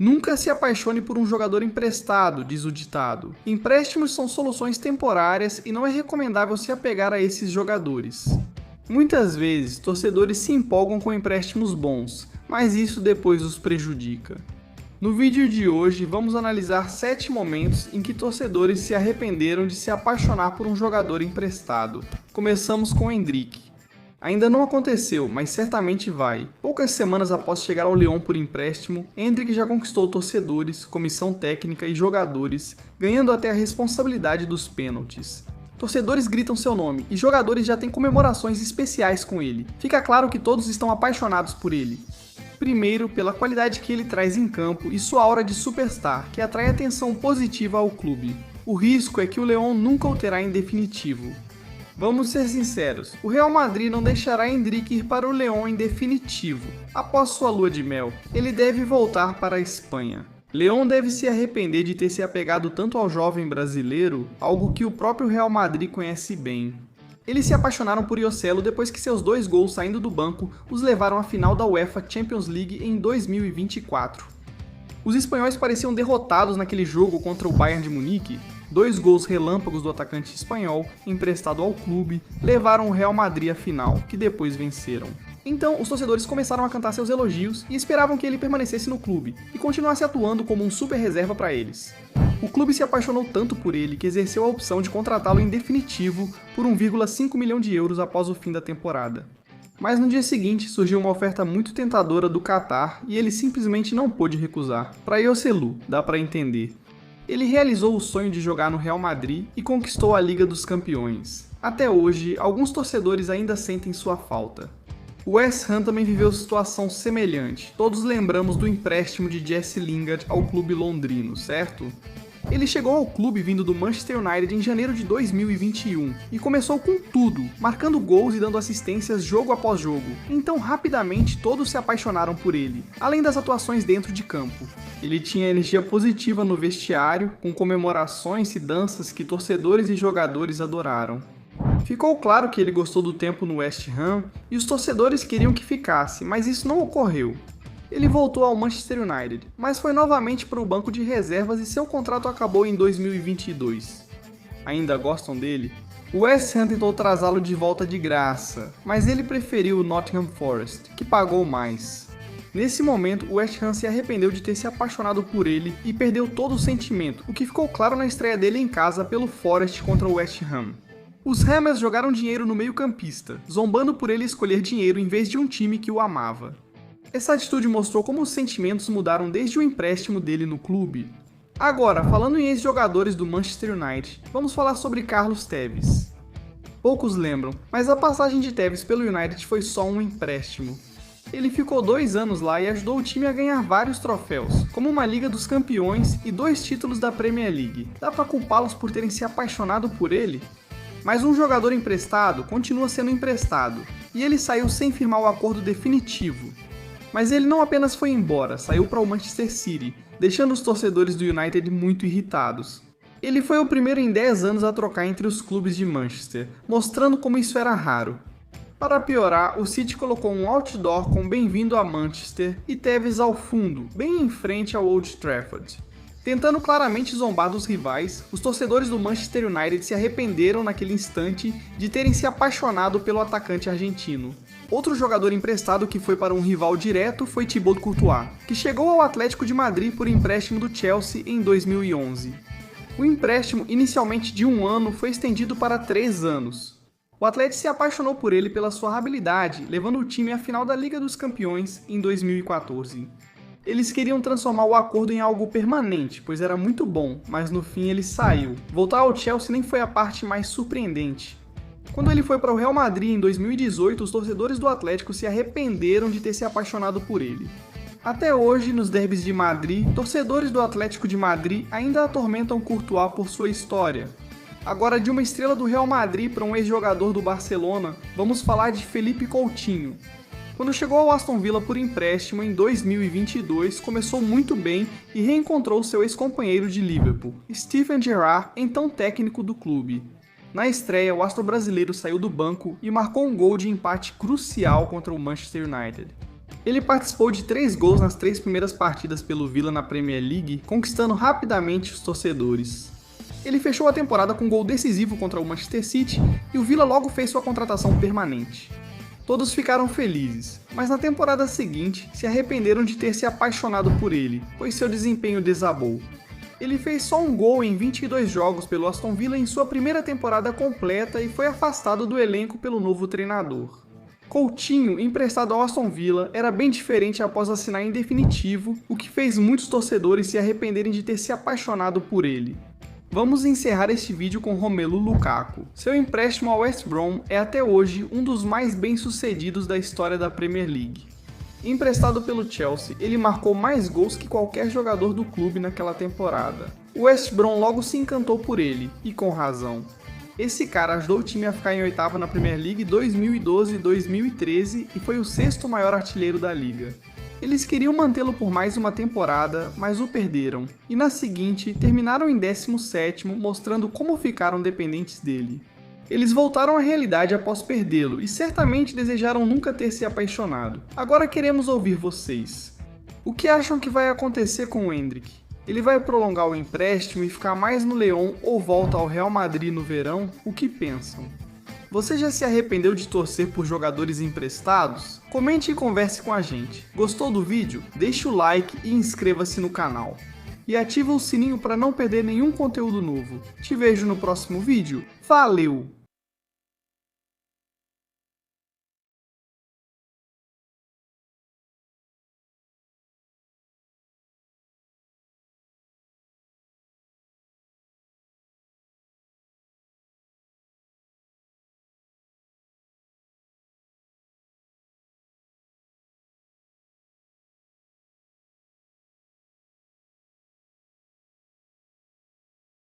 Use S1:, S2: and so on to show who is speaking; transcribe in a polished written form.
S1: Nunca se apaixone por um jogador emprestado, diz o ditado. Empréstimos são soluções temporárias e não é recomendável se apegar a esses jogadores. Muitas vezes, torcedores se empolgam com empréstimos bons, mas isso depois os prejudica. No vídeo de hoje, vamos analisar 7 momentos em que torcedores se arrependeram de se apaixonar por um jogador emprestado. Começamos com Endrick. Ainda não aconteceu, mas certamente vai. Poucas semanas após chegar ao Lyon por empréstimo, Endrick já conquistou torcedores, comissão técnica e jogadores, ganhando até a responsabilidade dos pênaltis. Torcedores gritam seu nome e jogadores já têm comemorações especiais com ele. Fica claro que todos estão apaixonados por ele. Primeiro, pela qualidade que ele traz em campo e sua aura de superstar, que atrai atenção positiva ao clube. O risco é que o Lyon nunca o terá em definitivo. Vamos ser sinceros, o Real Madrid não deixará Endrick ir para o Lyon em definitivo. Após sua lua de mel, ele deve voltar para a Espanha. Lyon deve se arrepender de ter se apegado tanto ao jovem brasileiro, algo que o próprio Real Madrid conhece bem. Eles se apaixonaram por Joselu depois que seus 2 gols saindo do banco os levaram à final da UEFA Champions League em 2024. Os espanhóis pareciam derrotados naquele jogo contra o Bayern de Munique. 2 gols relâmpagos do atacante espanhol, emprestado ao clube, levaram o Real Madrid à final, que depois venceram. Então, os torcedores começaram a cantar seus elogios e esperavam que ele permanecesse no clube e continuasse atuando como um super reserva para eles. O clube se apaixonou tanto por ele que exerceu a opção de contratá-lo em definitivo por 1,5 milhão de euros após o fim da temporada. Mas no dia seguinte surgiu uma oferta muito tentadora do Qatar e ele simplesmente não pôde recusar. Para Joselu, dá para entender. Ele realizou o sonho de jogar no Real Madrid e conquistou a Liga dos Campeões. Até hoje, alguns torcedores ainda sentem sua falta. O West Ham também viveu situação semelhante. Todos lembramos do empréstimo de Jesse Lingard ao clube londrino, certo? Ele chegou ao clube vindo do Manchester United em janeiro de 2021 e começou com tudo, marcando gols e dando assistências jogo após jogo. Então rapidamente todos se apaixonaram por ele, além das atuações dentro de campo. Ele tinha energia positiva no vestiário, com comemorações e danças que torcedores e jogadores adoraram. Ficou claro que ele gostou do tempo no West Ham e os torcedores queriam que ficasse, mas isso não ocorreu. Ele voltou ao Manchester United, mas foi novamente para o banco de reservas e seu contrato acabou em 2022. Ainda gostam dele? O West Ham tentou trazê-lo de volta de graça, mas ele preferiu o Nottingham Forest, que pagou mais. Nesse momento, o West Ham se arrependeu de ter se apaixonado por ele e perdeu todo o sentimento, o que ficou claro na estreia dele em casa pelo Forest contra o West Ham. Os Hammers jogaram dinheiro no meio-campista, zombando por ele escolher dinheiro em vez de um time que o amava. Essa atitude mostrou como os sentimentos mudaram desde o empréstimo dele no clube. Agora, falando em ex-jogadores do Manchester United, vamos falar sobre Carlos Tevez. Poucos lembram, mas a passagem de Tevez pelo United foi só um empréstimo. Ele ficou 2 anos lá e ajudou o time a ganhar vários troféus, como uma Liga dos Campeões e 2 títulos da Premier League. Dá pra culpá-los por terem se apaixonado por ele? Mas um jogador emprestado continua sendo emprestado, e ele saiu sem firmar o acordo definitivo. Mas ele não apenas foi embora, saiu para o Manchester City, deixando os torcedores do United muito irritados. Ele foi o primeiro em 10 anos a trocar entre os clubes de Manchester, mostrando como isso era raro. Para piorar, o City colocou um outdoor com bem-vindo a Manchester e Tevez ao fundo, bem em frente ao Old Trafford. Tentando claramente zombar dos rivais, os torcedores do Manchester United se arrependeram naquele instante de terem se apaixonado pelo atacante argentino. Outro jogador emprestado que foi para um rival direto foi Thibaut Courtois, que chegou ao Atlético de Madrid por empréstimo do Chelsea em 2011. O empréstimo, inicialmente de 1 ano, foi estendido para 3 anos. O Atlético se apaixonou por ele pela sua habilidade, levando o time à final da Liga dos Campeões em 2014. Eles queriam transformar o acordo em algo permanente, pois era muito bom, mas no fim ele saiu. Voltar ao Chelsea nem foi a parte mais surpreendente. Quando ele foi para o Real Madrid em 2018, os torcedores do Atlético se arrependeram de ter se apaixonado por ele. Até hoje, nos derbys de Madrid, torcedores do Atlético de Madrid ainda atormentam Courtois por sua história. Agora, de uma estrela do Real Madrid para um ex-jogador do Barcelona, vamos falar de Philippe Coutinho. Quando chegou ao Aston Villa por empréstimo em 2022, começou muito bem e reencontrou seu ex-companheiro de Liverpool, Steven Gerrard, então técnico do clube. Na estreia, o astro brasileiro saiu do banco e marcou um gol de empate crucial contra o Manchester United. Ele participou de 3 gols nas 3 primeiras partidas pelo Villa na Premier League, conquistando rapidamente os torcedores. Ele fechou a temporada com um gol decisivo contra o Manchester City e o Villa logo fez sua contratação permanente. Todos ficaram felizes, mas na temporada seguinte se arrependeram de ter se apaixonado por ele, pois seu desempenho desabou. Ele fez só um gol em 22 jogos pelo Aston Villa em sua primeira temporada completa e foi afastado do elenco pelo novo treinador. Coutinho, emprestado ao Aston Villa, era bem diferente após assinar em definitivo, o que fez muitos torcedores se arrependerem de ter se apaixonado por ele. Vamos encerrar este vídeo com Romelu Lukaku. Seu empréstimo ao West Brom é até hoje um dos mais bem-sucedidos da história da Premier League. Emprestado pelo Chelsea, ele marcou mais gols que qualquer jogador do clube naquela temporada. O West Brom logo se encantou por ele, e com razão. Esse cara ajudou o time a ficar em oitava na Premier League 2012 e 2013 e foi o 6º maior artilheiro da liga. Eles queriam mantê-lo por mais uma temporada, mas o perderam, e na seguinte terminaram em 17º, mostrando como ficaram dependentes dele. Eles voltaram à realidade após perdê-lo e certamente desejaram nunca ter se apaixonado. Agora queremos ouvir vocês. O que acham que vai acontecer com o Endrick? Ele vai prolongar o empréstimo e ficar mais no Lyon ou volta ao Real Madrid no verão? O que pensam? Você já se arrependeu de torcer por jogadores emprestados? Comente e converse com a gente. Gostou do vídeo? Deixe o like e inscreva-se no canal. E ativa o sininho para não perder nenhum conteúdo novo. Te vejo no próximo vídeo. Valeu!